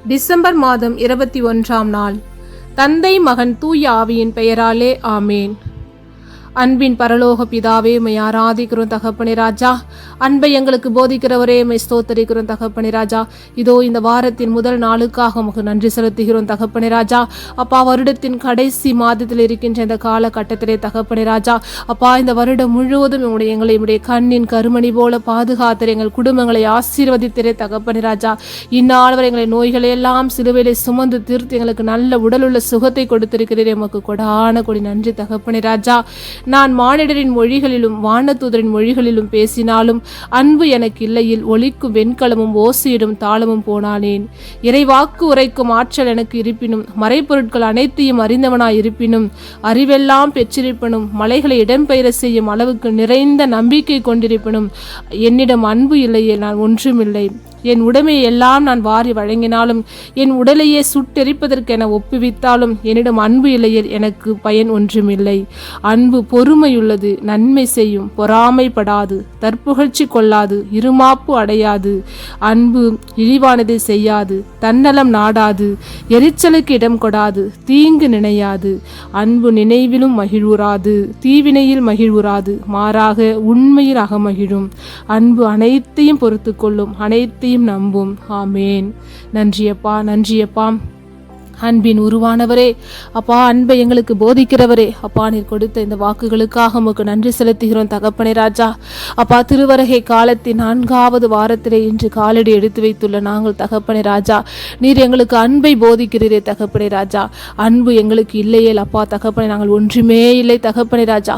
December மாதம் 21ஆம் நாள். தந்தை மகன் தூய ஆவியின் பெயராலே ஆமேன். அன்பின் பரலோக பிதாவே, உம்மை ஆராதிக்கிறோம் தகப்பனே ராஜா. அன்பை எங்களுக்கு போதிக்கிறவரே, உம்மை ஸ்தோத்தரிக்கிறோம் தகப்பனே ராஜா. இதோ இந்த வாரத்தின் முதல் நாளுக்காக உமக்கு நன்றி செலுத்துகிறோம் தகப்பனே ராஜா. அப்பா, வருடத்தின் கடைசி மாதத்தில் இருக்கின்ற இந்த காலகட்டத்திலே தகப்பனே ராஜா, அப்பா, இந்த வருடம் முழுவதும் எங்களை கண்ணின் கருமணி போல பாதுகாத்து எங்கள் குடும்பங்களை ஆசீர்வதித்திரே தகப்பனே ராஜா. இந்நாள் வரை எங்களை நோய்களை எல்லாம் சிலுவையிலே சுமந்து தீர்த்து எங்களுக்கு நல்ல உடலுள்ள சுகத்தை கொடுத்திருக்கிறீரே, உமக்கு கொடான கொடி நன்றி தகப்பனே ராஜா. நான் மானிடரின் மொழிகளிலும் வானதூதரின் மொழிகளிலும் பேசினாலும் அன்பு எனக்கு இல்லையில் ஒலிக்கும் வெண்கலமும் ஓசையிடும் தாளமும் போனானேன். இறைவாக்கு உரைக்கும் ஆற்றல் எனக்கு இருப்பினும், மறைப்பொருட்கள் அனைத்தையும் அறிந்தவனாய் இருப்பினும், அறிவெல்லாம் பெற்றிருப்பினும், மலைகளை இடம்பெயர செய்யும் அளவுக்கு நிறைந்த நம்பிக்கை கொண்டிருப்பினும், என்னிடம் அன்பு இல்லையே நான் ஒன்றுமில்லை. என் உடைமையை எல்லாம் நான் வாரி வழங்கினாலும், என் உடலையே சுட்டெரிப்பதற்கென ஒப்புவித்தாலும், என்னிடம் அன்பு இல்லையே எனக்கு பயன் ஒன்றுமில்லை. அன்பு பொறுமையுள்ளது, நன்மை செய்யும், பொறாமைப்படாது, தற்புகழ்ச்சி கொள்ளாது, இருமாப்பு அடையாது. அன்பு இழிவானதை செய்யாது, தன்னலம் நாடாது, எரிச்சலுக்கு இடம் கொடாது, தீங்கு நினையாது. அன்பு நினைவிலும் மகிழ்வுறாது, தீவினையில் மகிழ்வுறாது, மாறாக உண்மையில் அகமகிழும். அன்பு அனைத்தையும் பொறுத்து கொள்ளும், அனைத்தையும் நம்பும். ஆமேன். நன்றியப்பா, நன்றியப்பா. அன்பின் உருவானவரே, அப்பா, அன்பை எங்களுக்கு போதிக்கிறவரே, அப்பா, நீர் கொடுத்த இந்த வாக்குகளுக்காக உமக்கு நன்றி செலுத்துகிறோம் தகப்பனே ராஜா. அப்பா, திருவருகை காலத்தின் 4வது வாரத்திலே இன்று காலடி எடுத்து வைத்துள்ள நாங்கள் தகப்பனே ராஜா, நீர் எங்களுக்கு அன்பை போதிக்கிறீரே தகப்பனே ராஜா. அன்பு எங்களுக்கு இல்லையே அப்பா தகப்பனே, நாங்கள் ஒன்றுமே இல்லை தகப்பனே ராஜா.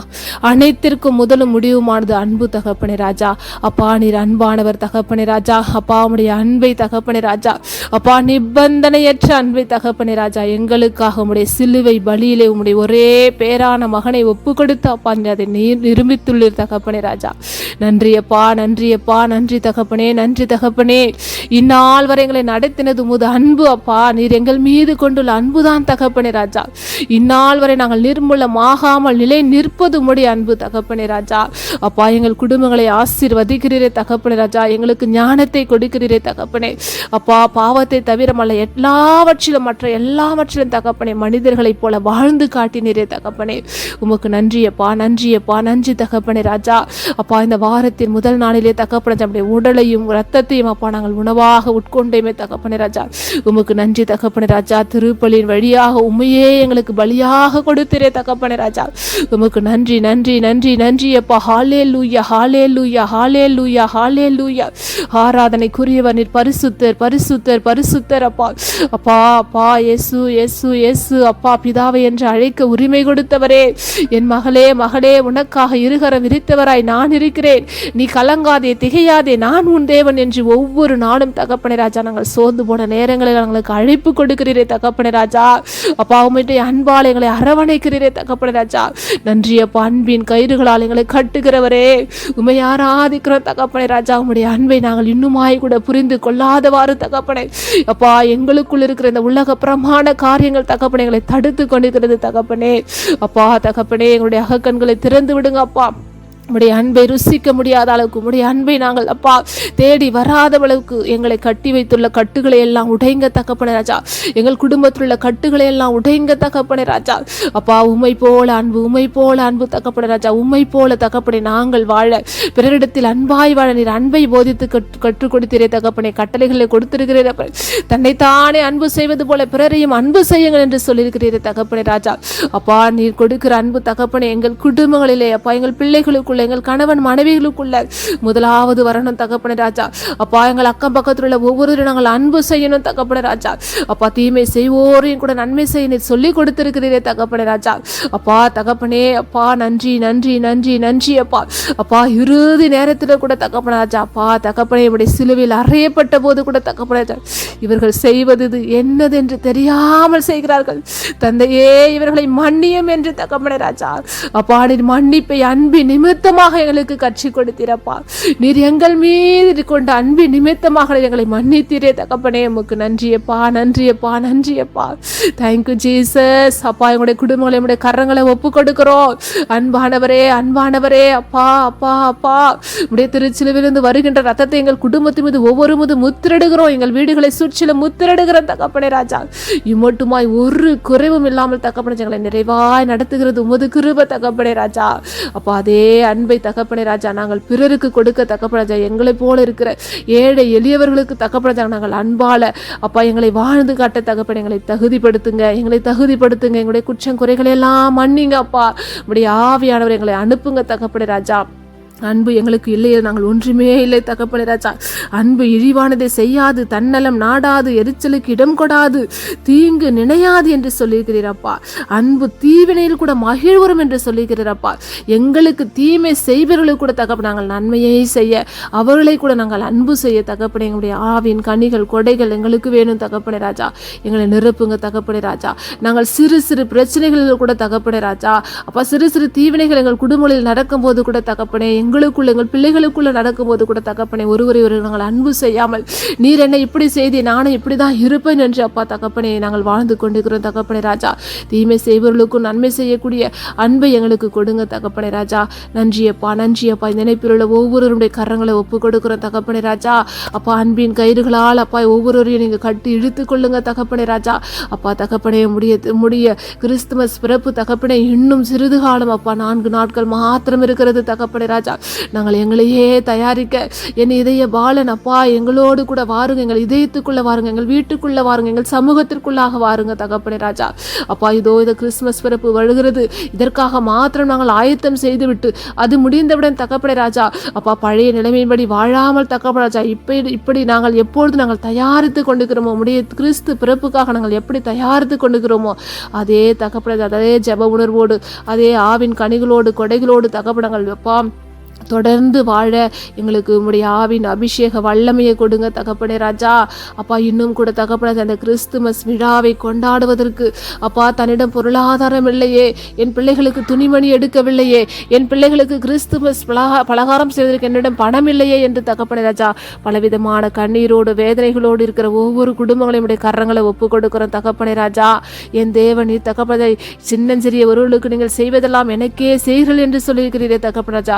அனைத்திற்கும் முதலும் முடிவுமானது அன்பு தகப்பனே ராஜா. அப்பா, நீர் அன்பானவர் தகப்பனே ராஜா. அப்பா, உம்முடைய அன்பை தகப்பனே ராஜா, அப்பா, நிபந்தனையற்ற அன்பை தகப்பனே ராஜா, எங்களுக்காக உம்முடைய சிலுவை பலியிலே உம்முடைய ஒரே பேரான மகனை ஒப்பு கொடுத்து அப்பா அதை நீர் நிரூபித்துள்ளீர் தகப்பனே ராஜா. நன்றியப்பா, நன்றியப்பா, நன்றி தகப்பனே, நன்றி தகப்பனே. இந்நாள் வரை எங்களை நடத்தினது உமது அன்பு அப்பா. நீர் எங்கள் மீது கொண்டுள்ள அன்புதான் தகப்பனே ராஜா. இந்நாள் வரை நாங்கள் நிர்மூலமாகாமல் நிலை நிற்பது உம்முடைய அன்பு தகப்பனே ராஜா. அப்பா, எங்கள் குடும்பங்களை ஆசீர்வதிக்கிறீரே தகப்பனே ராஜா. எங்களுக்கு ஞானத்தை கொடுக்கிறீரே தகப்பனே. அப்பா, பாவத்தை தவிரமல்ல எல்லாவற்றிலும் மற்ற எல்லாவற்றிலும் தகப்பனே மனிதர்களைப் போல வாழ்ந்து காட்டினீரே தகப்பனே. உமக்கு நன்றியப்பா, நன்றியப்பா, நன்றி தகப்பனே ராஜா. அப்பா, இந்த வாரத்தின் முதல் நாளிலே தகப்பனே நம்முடைய உடலையும் இரத்தத்தையும் அப்பா நாங்கள் உணவாக உட்கொண்டேமே தகப்பனே ராஜா. உமக்கு நன்றி தகப்பனே ராஜா. திருப்பலியின் வழியாக உம்மையே எங்களுக்கு பலியாக கொடுத்தீரே தகப்பனே ராஜா. உமக்கு நன்றி, நன்றி, நன்றி, நன்றி அப்பா. ஹல்லேலூயா, ஹல்லேலூயா, ஹல்லேலூயா, ஹல்லேலூயா. ஆராதனைக்குரியவர் நீர் பரிசுத்தர், பரிசுத்தர், பரிசுத்தர் அப்பா. அப்பா, அப்பா, இயேசு, இயேசு, இயேசு அப்பா, பிதாவை என்று அழைக்க உரிமை கொடுத்தவரே, என் மகளே, மகளே, உனக்காக இருகரம் விரித்தவராய் நான் இருக்கிறேன், நீ கலங்காதே, திகையாதே, நான் உன் தேவன் என்று ஒவ்வொரு நாளும் தகப்பனே ராஜா நாங்கள் சோர்ந்து போன நேரங்களில் எங்களுக்கு அழைப்பு கொடுக்கிறீரே தகப்பனே ராஜா. அப்பா, உம்முடைய அன்பால் எங்களை அரவணைக்கிறீரே தகப்பனே ராஜா. நன்றி அப்பா. அன்பின் கயிறுகளால் எங்களை கட்டுகிறவரே, உம்மை ஆராதிக்கிறோம் தகப்பனே ராஜா. உம்முடைய அன்பை நாங்கள் இன்னுமாய் கூட புரிந்து கொள்ளாதவாறு தகப்பனே அப்பா, எங்களுக்குள் இருக்கிற இந்த உலக பிரமாண காரியங்கள் தகப்பனே எங்களை தடுத்து கொண்டிருக்கிறது தகப்பனே. அப்பா தகப்பனே, எங்களுடைய அகக்கண்களை திறந்து விடுங்க அப்பா. உம்முடைய அன்பை ருசிக்க முடியாத அளவுக்கு, உம்முடைய அன்பை நாங்கள் அப்பா தேடி வராத அளவுக்கு எங்களை கட்டி வைத்துள்ள கட்டுகளை எல்லாம் உடைங்க தகப்பனே ராஜா. எங்கள் குடும்பத்தில் உள்ள கட்டுகளை எல்லாம் உடைங்க தகப்பனே ராஜா. அப்பா, உம்மை போல அன்பு, உம்மை போல அன்பு தகப்பனே ராஜா. உம்மை போல தகப்பனே நாங்கள் வாழ, பிறரிடத்தில் அன்பாய் வாழ நீர் அன்பை போதித்து கற்றுக் கொடுத்தீரே தகப்பனே. கட்டளைகளை கொடுத்திருக்கிறீரே, தன்னைத்தானே அன்பு செய்வது போல பிறரையும் அன்பு செய்யுங்கள் என்று சொல்லியிருக்கிறீரே தகப்பனே ராஜா. அப்பா, நீர் கொடுக்கிற அன்பு தகப்பனே எங்கள் குடும்பங்களிலே அப்பா, எங்கள் பிள்ளைகளுக்குள்ள, எங்கள் கணவன் மனைவிகளுக்குள்ள முதலாவது வரணும் தகப்பனே ராஜா. அப்பா, எங்கள் அக்கம் பக்கத்தில் உள்ள ஒவ்வொருவரும் நாங்கள் அன்பு செய்யணும் தகப்பனே ராஜா. அப்பா, தீமை செய்வோரையும் கூட நன்மை செய்ய சொல்லி கொடுத்திருக்கிறீரே தகப்பனே ராஜா. அப்பா தகப்பனே, அப்பா நன்றி, நன்றி, நன்றி, நன்றி அப்பா. அப்பா, இறுதி நேரத்தில் கூட தகப்பனே ராஜா, அப்பா தகப்பனே, இவருடைய சிலுவையில் அறையப்பட்ட போது கூட தகப்பனே ராஜா, இவர்கள் செய்வது என்னது என்று தெரியாமல் செய்கிறார்கள் தந்தையே, இவர்களை மன்னியும் என்று தகப்பனே ராஜா. அப்பா, நீர் மன்னிப்பை அன்பின் நிமித்த நிமித்தமாக எங்களுக்கு கற்றுக் கொடுத்தீரப்பா. நீர் எங்கள் மீது கொண்ட அன்பின் நிமித்தமாக எங்களை மன்னித்தீரே தகப்பனே. உமக்கு நன்றியப்பா, நன்றியப்பா, நன்றியப்பா. Thank you Jesus. அப்பா, எங்களுடைய குடும்பங்களை எங்களுடைய கரங்களை ஒப்பு கொடுக்கிறோம். அன்பானவரே, அன்பானவரே, அப்பா அப்பா அப்பா, உடைய திருச்சிலுவிலிருந்து வருகின்ற ரத்தத்தை எங்கள் குடும்பத்தின் மீது ஒவ்வொரு மீது முத்திரடுகிறோம். எங்கள் வீடுகளை சுற்றிலும் முத்திரடுகிற தகப்பனே ராஜா. இம்மட்டுமாய் ஒரு குறைவும் இல்லாமல் தகப்பனே எங்களை நிறைவாய் நடத்துகிறது உமது கிருபை தகப்பனே ராஜா. அப்பா, அதே அன்பை தகப்பனே ராஜா நாங்கள் பிறருக்கு கொடுக்க தகப்பனே ராஜா, எங்களை போல இருக்கிற ஏழை எளியவர்களுக்கு தகப்பனே ராஜா நாங்கள் அன்பால அப்பா எங்களை வாழ்ந்து காட்ட தகப்பனே எங்களை தகுதிப்படுத்துங்க, எங்களை தகுதிப்படுத்துங்க. எங்களுடைய குற்றம் குறைகளை எல்லாம் மன்னிங்க அப்பா. உடைய ஆவியானவர் எங்களை அனுப்புங்க தகப்பனே ராஜா. அன்பு எங்களுக்கு இல்லையே, நாங்கள் ஒன்றுமே இல்லை தகப்பனே ராஜா. அன்பு இழிவானதை செய்யாது, தன்னலம் நாடாது, எரிச்சலுக்கு இடம் கொடாது, தீங்கு நினையாது என்று சொல்லியிருக்கிறீரப்பா. அன்பு தீவினையில் கூட மகிழ்வரும் என்று சொல்லியிருக்கிறீரப்பா. எங்களுக்கு தீமை செய்பவர்களுக்கு கூட தகப்ப நாங்கள் நன்மையை செய்ய, அவர்களை கூட நாங்கள் அன்பு செய்ய தகப்பனே. எங்களுடைய ஆவின் கனிகள் கொடைகள் எங்களுக்கு வேணும் தகப்பனே ராஜா. எங்களை நிரப்புங்க தகப்பனே ராஜா. நாங்கள் சிறு சிறு பிரச்சனைகளில் கூட தகப்பனே ராஜா அப்பா, சிறு சிறு தீவினைகள் எங்கள் குடும்பங்களில் நடக்கும் போது கூட தகப்பனே, எங்களுக்குள்ள எங்கள் பிள்ளைகளுக்குள்ள நடக்கும்போது கூட தகப்பனே, ஒருவரை ஒரு நாங்கள் அன்பு செய்யாமல் நீர் என்னை இப்படி செய்தி நானும் இப்படிதான் இருப்பேன் என்று அப்பா தகப்பனே நாங்கள் வாழ்ந்து கொண்டிருக்கிறோம் தகப்பனே ராஜா. தீமை செய்வர்களுக்கும் நன்மை செய்யக்கூடிய அன்பை எங்களுக்கு கொடுங்க தகப்பனே ராஜா. நன்றியப்பா, நன்றியப்பா. இந்த நினைப்பில் உள்ள ஒவ்வொருவருடைய கரங்களை ஒப்பு கொடுக்கிறோம் தகப்பனே ராஜா. அப்பா, அன்பின் கயிறுகளால் அப்பா ஒவ்வொருவரையும் நீங்க கட்டி இழுத்து கொள்ளுங்க தகப்பனே ராஜா. அப்பா தகப்பனே, முடிய கிறிஸ்துமஸ் பிறப்பு தகப்பனே இன்னும் சிறிது காலம் அப்பா, 4 நாட்கள் மாத்திரம் இருக்கிறது தகப்பனே ராஜா. நாங்கள் எங்களையே தயாரிக்க என் இதய பாலன் அப்பா எங்களோடு கூட வாருங்க, எங்கள் இதயத்துக்குள்ள வாருங்க, எங்கள் வீட்டுக்குள்ள வாருங்க, எங்கள் சமூகத்திற்குள்ளாக வாருங்க தகப்பனே ராஜா. அப்பா, இதோ இந்த கிறிஸ்துமஸ் பிறப்பு வருகிறது, இதற்காக மாத்திரம் நாங்கள் ஆயத்தம் செய்துவிட்டு அது முடிந்தவுடன் தகப்பனே ராஜா அப்பா பழைய நிலைமையின்படி வாழாமல் தகப்பனே ராஜா இப்படி நாங்கள் எப்பொழுது நாங்கள் தயாரித்து கொண்டுக்கிறோமோ, உடைய கிறிஸ்து பிறப்புக்காக நாங்கள் எப்படி தயாரித்து கொண்டுக்கிறோமோ அதே தகப்பனே, அதே ஜெப உணர்வோடு, அதே ஆவின் கனிகளோடு கொடைகளோடு தகப்பனே நாங்கள் அப்பா தொடர்ந்து வாழ எங்களுக்கு உம்முடைய ஆவின் அபிஷேக வல்லமையை கொடுங்க தகப்பனே ராஜா. அப்பா, இன்னும் கூட தகப்பனே அந்த கிறிஸ்துமஸ் விழாவை கொண்டாடுவதற்கு அப்பா தன்னிடம் பொருளாதாரம் இல்லையே, என் பிள்ளைகளுக்கு துணிமணி எடுக்கவில்லையே, என் பிள்ளைகளுக்கு கிறிஸ்துமஸ் பலகாரம் செய்வதற்கு என்னிடம் பணம் இல்லையே என்று தகப்பனே ராஜா பலவிதமான கண்ணீரோடு வேதனைகளோடு இருக்கிற ஒவ்வொரு குடும்பங்களையும் உடைய கரங்களை ஒப்பு கொடுக்கிறோம் தகப்பனே ராஜா. என் தேவன் நீ தகப்பனை சின்னஞ்சிறிய ஒருவர்களுக்கு நீங்கள் செய்வதெல்லாம் எனக்கே செய்கிறீர்கள் என்று சொல்லியிருக்கிறீரே தகப்பனே ராஜா.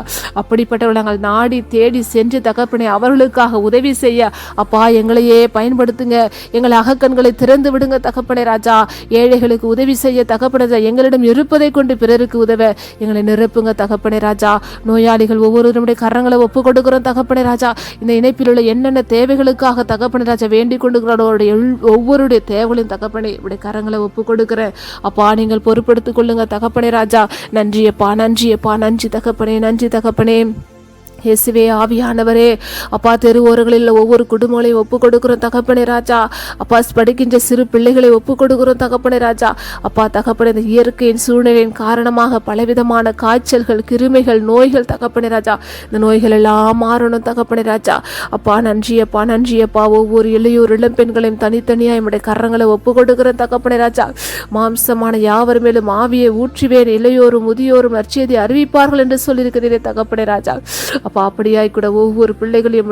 அப்படிப்பட்டவர்கள் நாங்கள் நாடி தேடி சென்று தகப்பனே அவர்களுக்காக உதவி செய்ய அப்பா எங்களையே பயன்படுத்துங்க. எங்கள் அகக்கண்களை திறந்து விடுங்க தகப்பனே ராஜா. ஏழைகளுக்கு உதவி செய்ய தகப்பனே ராஜா, எங்களிடம் இருப்பதை கொண்டு பிறருக்கு உதவ எங்களை நிரப்புங்க தகப்பனே ராஜா. நோயாளிகள் ஒவ்வொருவருடைய கரங்களை ஒப்பு கொடுக்கிறோம் தகப்பனே ராஜா. இந்த இணைப்பில் உள்ள என்னென்ன தேவைகளுக்காக தகப்பனே ராஜா வேண்டிக் கொண்டுகிறோடைய ஒவ்வொருடைய தேவைகளையும் தகப்பனே உடைய கரங்களை ஒப்பு கொடுக்கிறேன் அப்பா. நீங்கள் பொறுப்படுத்திக் கொள்ளுங்க தகப்பனே ராஜா. நன்றியப்பா, நன்றியப்பா, நன்றி தகப்பனே, நன்றி தகப்பனே. இயேசுவே, ஆவியானவரே அப்பா, தெரு ஓரங்களில் ஒவ்வொரு குடும்பங்களையும் ஒப்பு கொடுக்கிறோம் தகப்பனே ராஜா. அப்பா, படிக்கின்ற சிறு பிள்ளைகளை ஒப்பு கொடுக்கிறோம் தகப்பனே ராஜா. அப்பா தகப்பனே, இந்த இயற்கையின் சூழ்நிலையின் காரணமாக பலவிதமான காய்ச்சல்கள், கிருமிகள், நோய்கள் தகப்பனே ராஜா, இந்த நோய்கள் எல்லாம் மாறணும் தகப்பனே ராஜா. அப்பா நன்றியப்பா, நன்றியப்பா. ஒவ்வொரு இளையோர் இளம் பெண்களையும் தனித்தனியாக என்னுடைய கரங்களை ஒப்பு கொடுக்கிறோம் தகப்பனே ராஜா. மாம்சமான யாவர் மேலும் ஆவியை ஊற்றுவேன், இளையோரும் முதியோரும் நற்செய்தி அறிவிப்பார்கள் என்று சொல்லியிருக்கிறீரே தகப்பனே ராஜா. அப்பா, அப்படியாய் கூட ஒவ்வொரு பிள்ளைகளையும்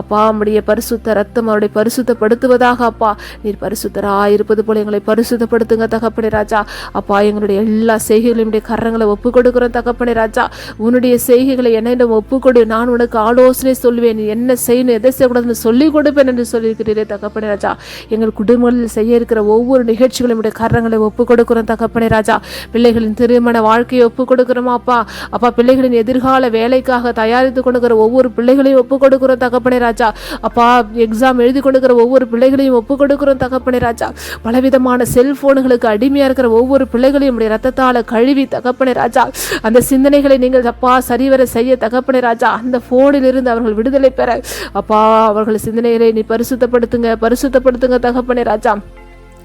அப்பா நம்முடைய பரிசுத்த ரத்தம் அவருடைய பரிசுத்தப்படுத்துவதாக அப்பா நீர் பரிசுத்தராயிருப்பது போல எங்களை பரிசுத்தப்படுத்துங்க தகப்பனே ராஜா. அப்பா, எங்களுடைய எல்லா செய்கைகளையும் கரங்களை ஒப்பு கொடுக்கிறோம் தகப்பனே ராஜா. உன்னுடைய செய்கைகளை என்னிடம் ஒப்புக்கொடு, நான் உனக்கு ஆலோசனை சொல்லுவேன், என்ன செய்யணும் எதை செய்யக்கூடாதுன்னு சொல்லிக் கொடுப்பேன் என்று சொல்லியிருக்கிறீரே தகப்பனே ராஜா. எங்கள் குடும்பங்களில் செய்ய இருக்கிற ஒவ்வொரு நிகழ்ச்சிகளும் கரங்களை ஒப்பு கொடுக்கிறோம் தகப்பனே ராஜா. பிள்ளைகளின் திருமண வாழ்க்கையை ஒப்பு கொடுக்கிறோம் அப்பா. அப்பா, பிள்ளைகளின் எதிர்கால வேலைக்காக தயாரித்து கொண்டுக்கிற ஒவ்வொரு பிள்ளைகளையும் ஒப்பு கொடுக்கிறோம் தகப்பனே ராஜா. அப்பா, எக்ஸாம் எழுதி கொண்டுக்கிற ஒவ்வொரு பிள்ளைகளையும் ஒப்பு கொடுக்கிறோம் தகப்பனே ராஜா. பலவிதமான செல்போன்களுக்கு அடிமையா இருக்கிற ஒவ்வொரு பிள்ளைகளையும் ரத்தத்தால கழுவி தகப்பனே ராஜா, அந்த சிந்தனைகளை நீங்கள் அப்பா சரிவர செய்ய தகப்பனே ராஜா. அந்த போனில் இருந்து அவர்கள் விடுதலை பெற அப்பா அவர்கள் சிந்தனைகளை நீ பரிசுத்தப்படுத்துங்க தகப்பனே ராஜா.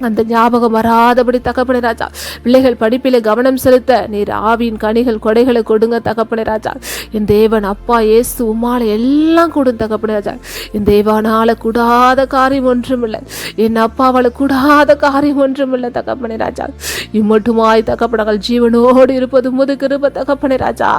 அந்த ஞாபகம் வராதபடி தகப்பனே ராஜா, பிள்ளைகள் படிப்பில கவனம் செலுத்த நீர் ஆவியின் கனிகள் கொடைகளை கொடுங்க தகப்பனே ராஜா. என் தேவன் அப்பா இயேசு உம்மால எல்லாம் கூடும் தகப்பனே ராஜா. என் தேவனால கூடாத காரியம் ஒன்றுமில்லை, என் அப்பாவால கூடாத காரியம் ஒன்றுமில்லை தகப்பனே ராஜா. இம்மட்டுமாய் தகப்பனங்கள் ஜீவனோடு இருப்பது முது கிருபை தகப்பனே ராஜா.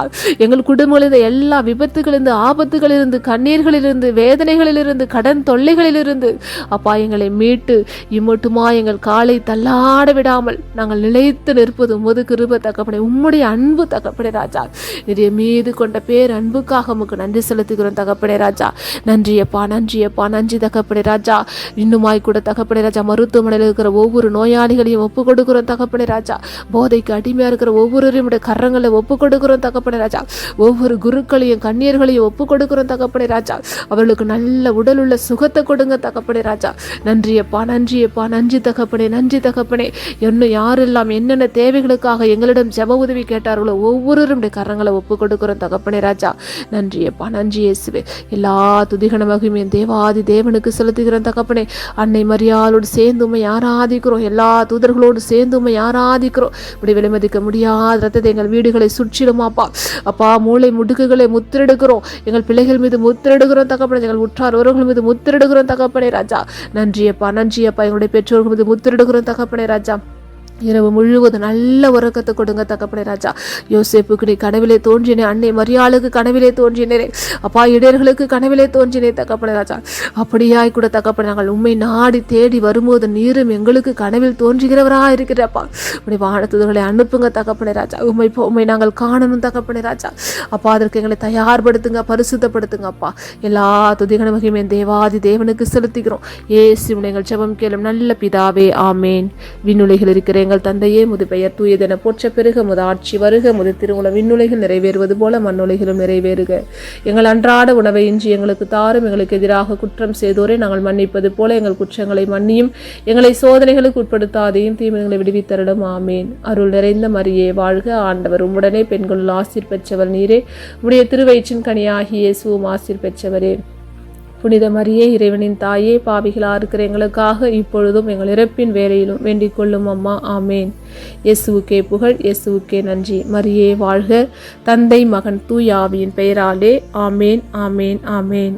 எங்கள் குடும்பங்களில் எல்லா விபத்துகளிலிருந்து, ஆபத்துகளிலிருந்து, கண்ணீர்களிலிருந்து, வேதனைகளிலிருந்து, கடன் தொல்லைகளிலிருந்து அப்பா எங்களை மீட்டு இம்மட்டுமாய் எங்கள் காலை தள்ளாட விடாமல் நாங்கள் நிலைத்து நிற்பது உமது கிருபை தகப்பனே. உம்முடைய அன்பு தகப்பனே ராஜா. நிறைய மீது கொண்ட பேர் அன்புக்காக உமக்கு நன்றி செலுத்துகிறோம் தகப்பனே ராஜா. நன்றியப்பா, நன்றியப்பா, நன்றி தகப்பனே ராஜா. இன்னுமாய் கூட தகப்பனே ராஜா, மருத்துவமனையில் இருக்கிற ஒவ்வொரு நோயாளிகளையும் ஒப்பு கொடுக்கிறோம் தகப்பனே ராஜா. போதைக்கு அடிமையா இருக்கிற ஒவ்வொருவரையும் கரங்களை ஒப்பு கொடுக்கிறோம் தகப்பனே ராஜா. ஒவ்வொரு குருக்களையும் கண்ணீர்களையும் ஒப்பு கொடுக்கிறோம் தகப்பனே ராஜா. அவர்களுக்கு நல்ல உடல் உள்ள சுகத்தை கொடுங்க தகப்பனே ராஜா. நன்றியப்பா, நன்றியப்பா, நன்றி தகப்பனே, நன்றி தகப்பனே. இன்னும் யாரெல்லாம் என்னென்ன தேவைகளுக்காக எங்களிடம் ஜெப உதவி கேட்டார்களோ ஒவ்வொருவருடைய கரங்களை ஒப்பு கொடுக்கிறோம் தகப்பனே ராஜா. நன்றியப்பா, நன்றி இயேசுவே. எல்லா துதிகன மகிமையும் தேவாதி தேவனுக்கு செலுத்துகிறோம் தகப்பனே. அன்னை மரியாளோடு சேர்ந்து உம்மை ஆராதிக்கிறோம், எல்லா தூதர்களோடு சேர்ந்து உம்மை ஆராதிக்கிறோம். இப்படி விலைமதிக்க முடியாத ரத்தத்தை எங்கள் வீடுகளை சுற்றிடுமாப்பா. அப்பா, மூளை முடுக்குகளை முத்திரெடுக்கிறோம், எங்கள் பிள்ளைகள் மீது முத்திரெடுக்கிறோம் தகப்பனே. எங்கள் உற்றார் உறவுகள் மீது முத்திரெடுக்கிறோம் தகப்பனே ராஜா. நன்றியப்பா, நன்றியப்பா. எங்களுடைய பெற்றோர்கள் மீது முத்திரெடுக்கிறோம் தகப்பனே ராஜா. இரவு முழுவதும் நல்ல உறக்கத்தை கொடுங்க தகப்பனே ராஜா. யோசேப்புக்கு நீ கனவிலே தோன்றினே, அன்னை மரியாளுக்கு கனவிலே தோன்றினே, அப்பா இடையர்களுக்கு கனவிலே தோன்றினே தகப்பனே ராஜா. அப்படியாய் கூட தகப்பனே, நாங்கள் உண்மை நாடி தேடி வரும்போது நீரும் எங்களுக்கு கனவில் தோன்றுகிறவராக இருக்கிறப்பா. உடைய வானதூதர்களை அனுப்புங்க தகப்பனே ராஜா. உண்மை நாங்கள் காணணும் தகப்பனே ராஜா. அப்பா, அதற்கு எங்களை தயார்படுத்துங்க, பரிசுத்தப்படுத்துங்க அப்பா. எல்லா துதிகன மகிமையும் தேவாதி தேவனுக்கு செலுத்துகிறோம். இயேசு எங்கள் ஜெபம் கேளும் நல்ல பிதாவே, ஆமேன். விண்ணுலகில் இருக்கிற எங்கள் தந்தையே, முது பெயர் தூயதென போற்ற பெருக, முது ஆட்சி வருக, முது திருவுளம் விண்ணுலகில் நிறைவேறுவது போல மண்ணுலகிலும் நிறைவேறுக. எங்கள் அன்றாட உணவை இன்றி எங்களுக்கு தாரும், எங்களுக்கு எதிராக குற்றம் செய்தோரை நாங்கள் மன்னிப்பது போல எங்கள் குற்றங்களை மன்னியும், எங்களை சோதனைகளுக்கு உட்படுத்தாதையும் தீமைகளை விடுவித்தருளும். ஆமேன். அருள் நிறைந்த மரியே வாழ்க, ஆண்டவர் உம்முடனே, பெண்களுள் ஆசீர் பெற்றவர் நீரே, உடைய திருவயிற்றின் கனியாகிய இயேசுவும் ஆசீர் பெற்றவரே. புனித மரியே, இறைவனின் தாயே, பாவிகளாக இருக்கிற எங்களுக்காக இப்பொழுதும் எங்கள் இறப்பின் வேலையிலும் வேண்டிக் கொள்ளும் அம்மா. ஆமேன். இயேசுவுக்கே புகழ், இயேசுவுக்கே நன்றி. மரியே வாழ்க. தந்தை, மகன், தூய ஆவியின் பெயராலே. ஆமேன், ஆமேன், ஆமேன்.